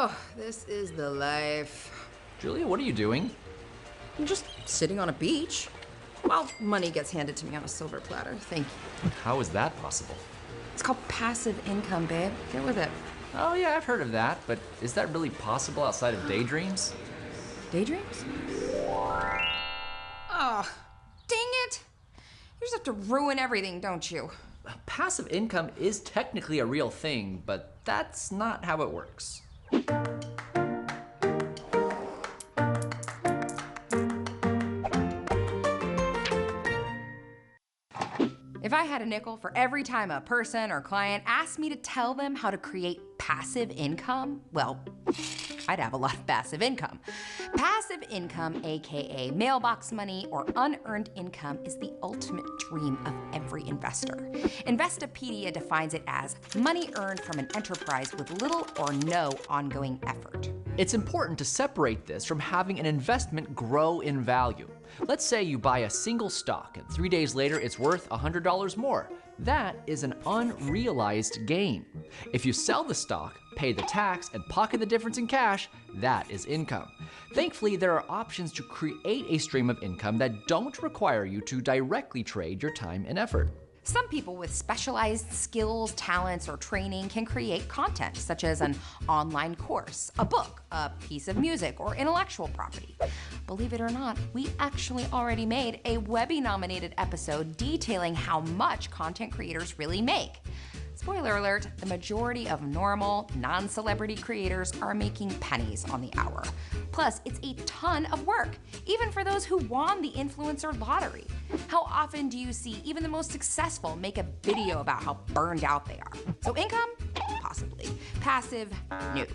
Oh, this is the life. Julia, what are you doing? I'm just sitting on a beach. Well, money gets handed to me on a silver platter. Thank you. How is that possible? It's called passive income, babe. Get with it. Oh yeah, I've heard of that, but is that really possible outside of daydreams? Daydreams? Oh, dang it. You just have to ruin everything, don't you? Passive income is technically a real thing, but that's not how it works. If I had a nickel for every time a person or client asked me to tell them how to create passive income, well, I'd have a lot of passive income. Passive income, aka mailbox money or unearned income, is the ultimate dream of every investor. Investopedia defines it as money earned from an enterprise with little or no ongoing effort. It's important to separate this from having an investment grow in value. Let's say you buy a single stock and 3 days later it's worth $100 more. That is an unrealized gain. If you sell the stock, pay the tax, and pocket the difference in cash, that is income. Thankfully, there are options to create a stream of income that don't require you to directly trade your time and effort. Some people with specialized skills, talents, or training can create content, such as an online course, a book, a piece of music, or intellectual property. Believe it or not, we actually already made a Webby-nominated episode detailing how much content creators really make. Spoiler alert, the majority of normal, non-celebrity creators are making pennies on the hour. Plus, it's a ton of work, even for those who won the influencer lottery. How often do you see even the most successful make a video about how burned out they are? So income? Possibly. Passive? No.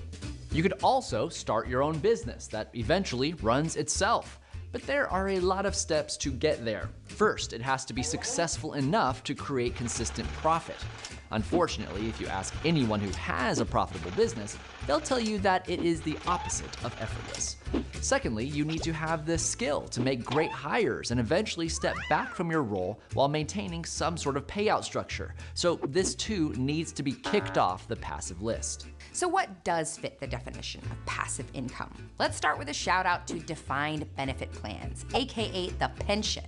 You could also start your own business that eventually runs itself. But there are a lot of steps to get there. First, it has to be successful enough to create consistent profit. Unfortunately, if you ask anyone who has a profitable business, they'll tell you that it is the opposite of effortless. Secondly, you need to have the skill to make great hires and eventually step back from your role while maintaining some sort of payout structure. So this too needs to be kicked off the passive list. So what does fit the definition of passive income? Let's start with a shout out to defined benefit plans, aka the pension.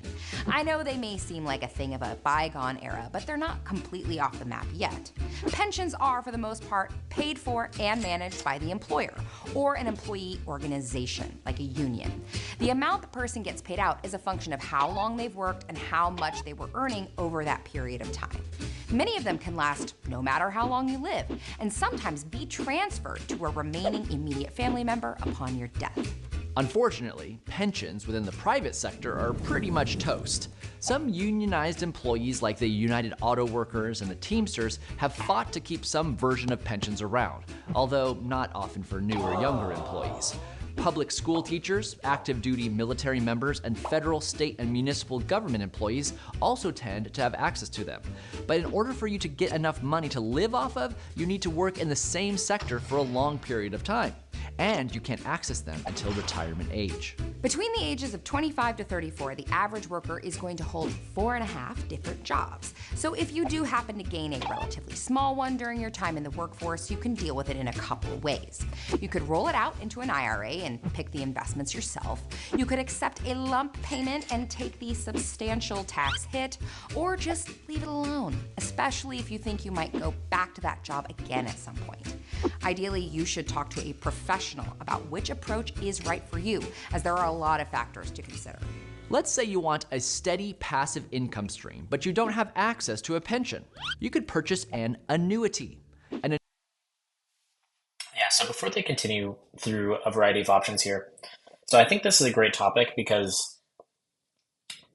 I know they may seem like a thing of a bygone era, but they're not completely off the map yet. Pensions are, for the most part, paid for and managed by the employer or an employee organization, like a union. The amount the person gets paid out is a function of how long they've worked and how much they were earning over that period of time. Many of them can last no matter how long you live, and sometimes be transferred to a remaining immediate family member upon your death. Unfortunately, pensions within the private sector are pretty much toast. Some unionized employees like the United Auto Workers and the Teamsters have fought to keep some version of pensions around, although not often for newer, younger employees. Public school teachers, active duty military members, and federal, state, and municipal government employees also tend to have access to them. But in order for you to get enough money to live off of, you need to work in the same sector for a long period of time. And you can't access them until retirement age. Between the ages of 25 to 34, the average worker is going to hold 4.5 different jobs. So if you do happen to gain a relatively small one during your time in the workforce, you can deal with it in a couple of ways. You could roll it out into an IRA and pick the investments yourself. You could accept a lump payment and take the substantial tax hit, or just leave it alone, especially if you think you might go back to that job again at some point. Ideally, you should talk to a professional about which approach is right for you, as there are a lot of factors to consider. Let's say you want a steady passive income stream, but you don't have access to a pension. You could purchase an annuity. Yeah, so before they continue through a variety of options here, so I think this is a great topic because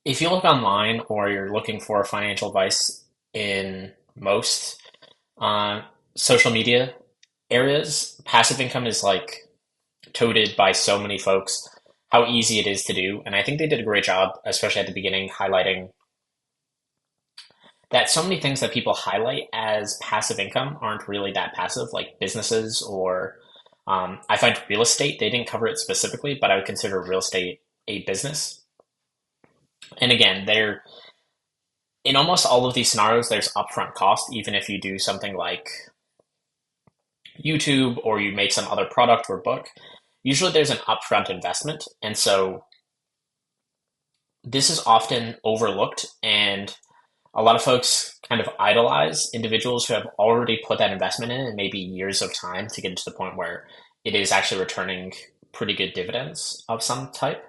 if you look online or you're looking for financial advice in most social media areas, passive income is like touted by so many folks how easy it is to do. And I think they did a great job, especially at the beginning, highlighting that so many things that people highlight as passive income aren't really that passive, like businesses or I find real estate, they didn't cover it specifically, but I would consider real estate a business. And again, in almost all of these scenarios, there's upfront cost, even if you do something like YouTube or you make some other product or book, usually there's an upfront investment. And so this is often overlooked, and a lot of folks kind of idolize individuals who have already put that investment in and maybe years of time to get to the point where it is actually returning pretty good dividends of some type.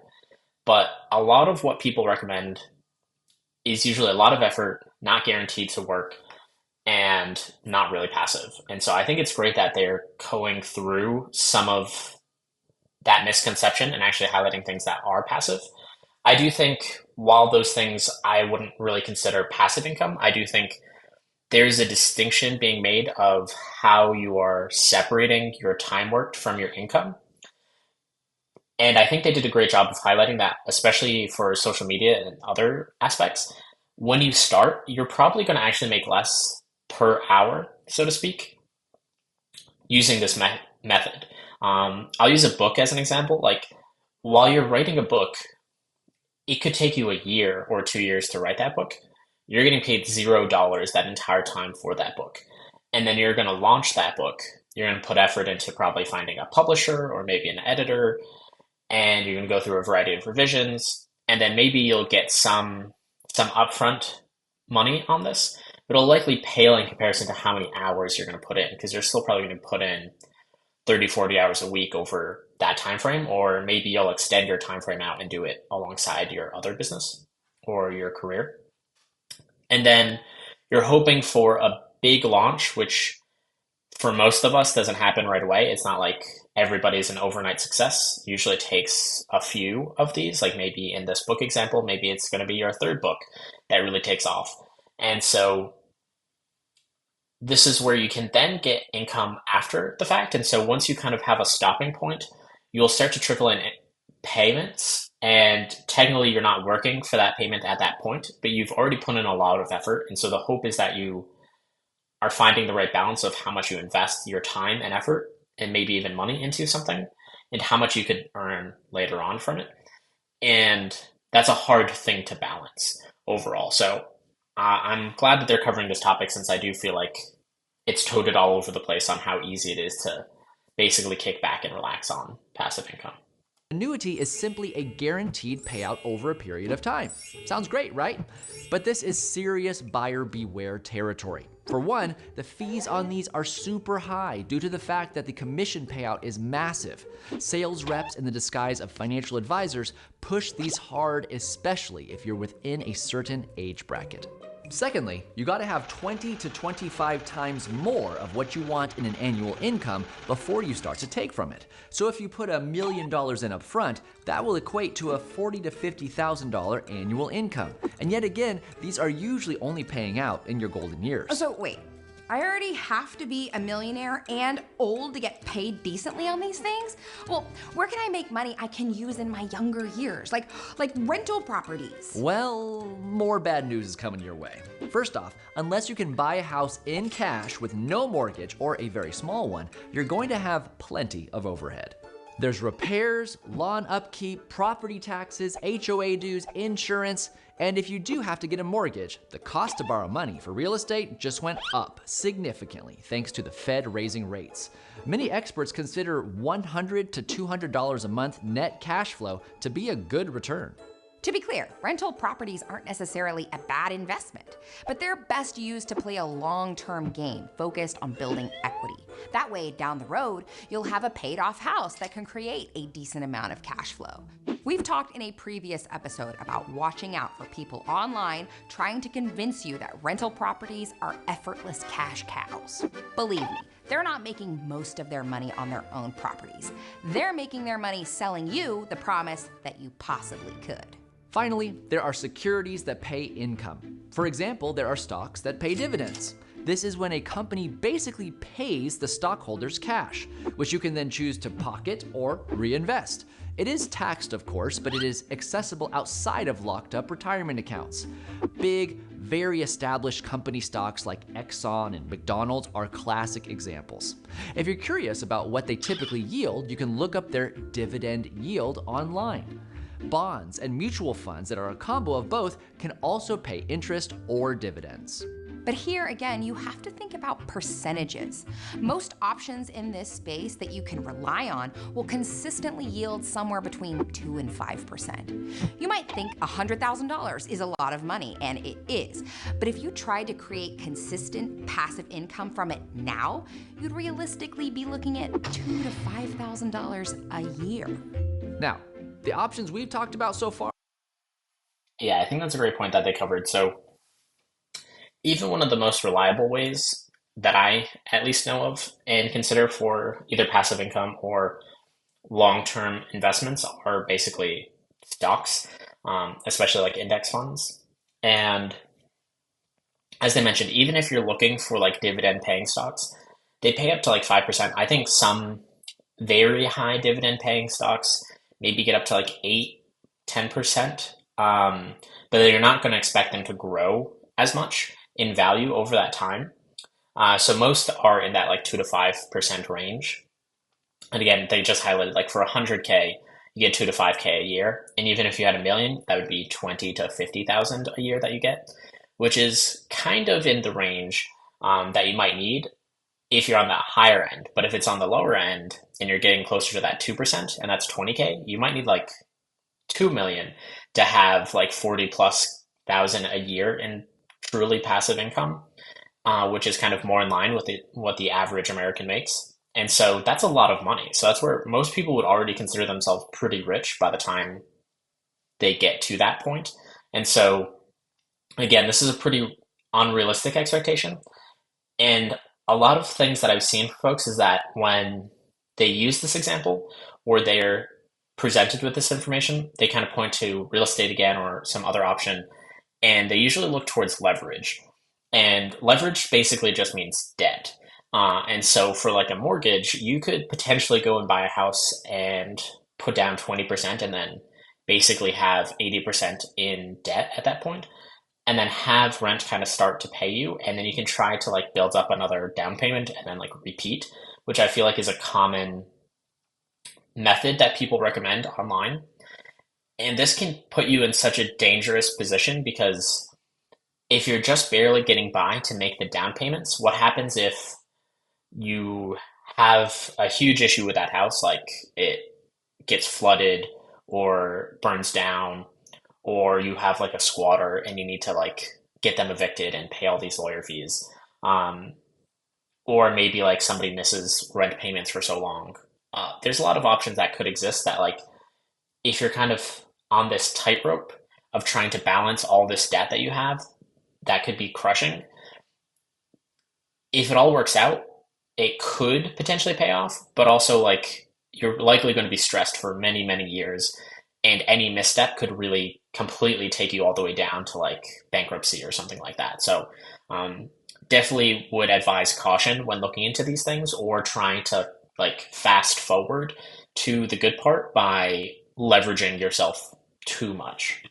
But a lot of what people recommend is usually a lot of effort, not guaranteed to work, and not really passive. And so I think it's great that they're going through some of that misconception and actually highlighting things that are passive. I do think while those things I wouldn't really consider passive income, I do think there's a distinction being made of how you are separating your time worked from your income. And I think they did a great job of highlighting that, especially for social media and other aspects. When you start, you're probably going to actually make less per hour, so to speak, using this method. I'll use a book as an example. Like, while you're writing a book, it could take you a year or 2 years to write that book. You're getting paid $0 that entire time for that book. And then you're going to launch that book. You're going to put effort into probably finding a publisher or maybe an editor, and you're going to go through a variety of revisions. And then maybe you'll get some upfront money on this, but it'll likely pale in comparison to how many hours you're going to put in, because you're still probably going to put in 30, 40 hours a week over that time frame, or maybe you'll extend your time frame out and do it alongside your other business or your career. And then you're hoping for a big launch, which for most of us doesn't happen right away. It's not like everybody's an overnight success. Usually it takes a few of these, like maybe in this book example, maybe it's going to be your third book that really takes off. And so this is where you can then get income after the fact. And so once you kind of have a stopping point, you'll start to trickle in payments. And technically, you're not working for that payment at that point, but you've already put in a lot of effort. And so the hope is that you are finding the right balance of how much you invest your time and effort and maybe even money into something, and how much you could earn later on from it. And that's a hard thing to balance overall. So I'm glad that they're covering this topic, since I do feel like it's toted all over the place on how easy it is to basically kick back and relax on passive income. Annuity is simply a guaranteed payout over a period of time. Sounds great, right? But this is serious buyer beware territory. For one, the fees on these are super high due to the fact that the commission payout is massive. Sales reps in the disguise of financial advisors push these hard, especially if you're within a certain age bracket. Secondly, you gotta have 20 to 25 times more of what you want in an annual income before you start to take from it. So if you put $1 million in up front, that will equate to a $40,000 to $50,000 annual income. And yet again, these are usually only paying out in your golden years. So wait, I already have to be a millionaire and old to get paid decently on these things? Well, where can I make money I can use in my younger years? Like rental properties. Well, more bad news is coming your way. First off, unless you can buy a house in cash with no mortgage or a very small one, you're going to have plenty of overhead. There's repairs, lawn upkeep, property taxes, HOA dues, insurance, and if you do have to get a mortgage, the cost to borrow money for real estate just went up significantly thanks to the Fed raising rates. Many experts consider $100 to $200 a month net cash flow to be a good return. To be clear, rental properties aren't necessarily a bad investment, but they're best used to play a long-term game focused on building equity. That way, down the road, you'll have a paid-off house that can create a decent amount of cash flow. We've talked in a previous episode about watching out for people online trying to convince you that rental properties are effortless cash cows. Believe me, they're not making most of their money on their own properties. They're making their money selling you the promise that you possibly could. Finally, there are securities that pay income. For example, there are stocks that pay dividends. This is when a company basically pays the stockholders cash, which you can then choose to pocket or reinvest. It is taxed, of course, but it is accessible outside of locked up retirement accounts. Big, very established company stocks like Exxon and McDonald's are classic examples. If you're curious about what they typically yield, you can look up their dividend yield online. Bonds and mutual funds that are a combo of both can also pay interest or dividends. But here again, you have to think about percentages. Most options in this space that you can rely on will consistently yield somewhere between 2 and 5%. You might think $100,000 is a lot of money, and it is. But if you tried to create consistent passive income from it now, you'd realistically be looking at $2,000 to $5,000 a year. Now, the options we've talked about so far. Yeah, I think that's a great point that they covered. So even one of the most reliable ways that I at least know of and consider for either passive income or long-term investments are basically stocks, especially like index funds. And as I mentioned, even if you're looking for like dividend paying stocks, they pay up to like 5%. I think some very high dividend paying stocks maybe get up to like 8, 10%. But you're not going to expect them to grow as much in value over that time. So most are in that like 2 to 5% range. And again, they just highlighted like for 100K, you get 2 to 5K a year. And even if you had a million, that would be 20 to 50,000 a year that you get, which is kind of in the range that you might need if you're on that higher end. But if it's on the lower end and you're getting closer to that 2%, and that's 20K, you might need like 2 million to have like 40 plus thousand a year in truly passive income, which is kind of more in line with what the average American makes. And so that's a lot of money. So that's where most people would already consider themselves pretty rich by the time they get to that point. And so again, this is a pretty unrealistic expectation. And a lot of things that I've seen for folks is that when they use this example or they're presented with this information, they kind of point to real estate again or some other option, and they usually look towards leverage. And leverage basically just means debt. And so for like a mortgage, you could potentially go and buy a house and put down 20% and then basically have 80% in debt at that point, and then have rent kind of start to pay you. And then you can try to like build up another down payment and then like repeat, which I feel like is a common method that people recommend online. And this can put you in such a dangerous position because if you're just barely getting by to make the down payments, what happens if you have a huge issue with that house, like it gets flooded or burns down, or you have like a squatter and you need to like get them evicted and pay all these lawyer fees, or maybe like somebody misses rent payments for so long. There's a lot of options that could exist that like if you're kind of on this tightrope of trying to balance all this debt that you have, that could be crushing. If it all works out, it could potentially pay off, but also like you're likely going to be stressed for many, many years, and any misstep could really completely take you all the way down to like bankruptcy or something like that. So definitely would advise caution when looking into these things or trying to like fast forward to the good part by leveraging yourself too much.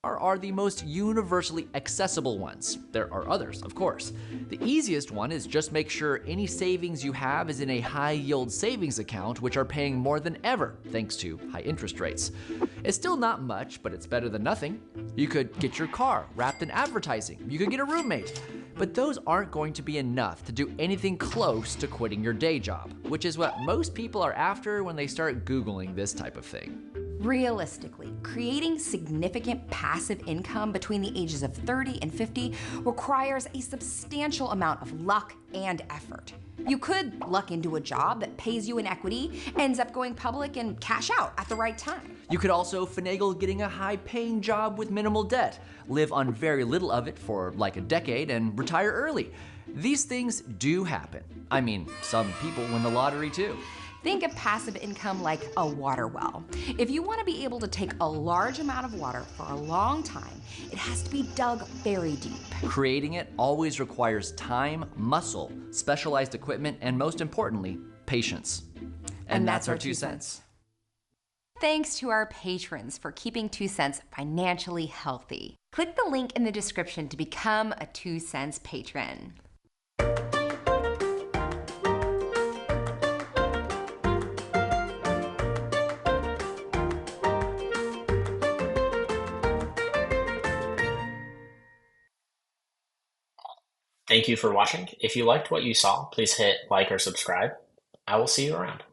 Are the most universally accessible ones. There are others, of course. The easiest one is just make sure any savings you have is in a high-yield savings account, which are paying more than ever thanks to high interest rates. It's still not much, but it's better than nothing. You could get your car wrapped in advertising. You could get a roommate. But those aren't going to be enough to do anything close to quitting your day job, which is what most people are after when they start Googling this type of thing. Realistically, creating significant passive income between the ages of 30 and 50 requires a substantial amount of luck and effort. You could luck into a job that pays you in equity, ends up going public, and cash out at the right time. You could also finagle getting a high-paying job with minimal debt, live on very little of it for like a decade, and retire early. These things do happen. I mean, some people win the lottery too. Think of passive income like a water well. If you want to be able to take a large amount of water for a long time, it has to be dug very deep. Creating it always requires time, muscle, specialized equipment, and most importantly, patience. And that's our 2 cents. Thanks to our patrons for keeping 2 cents financially healthy. Click the link in the description to become a 2 cents patron. Thank you for watching. If you liked what you saw, please hit like or subscribe. I will see you around.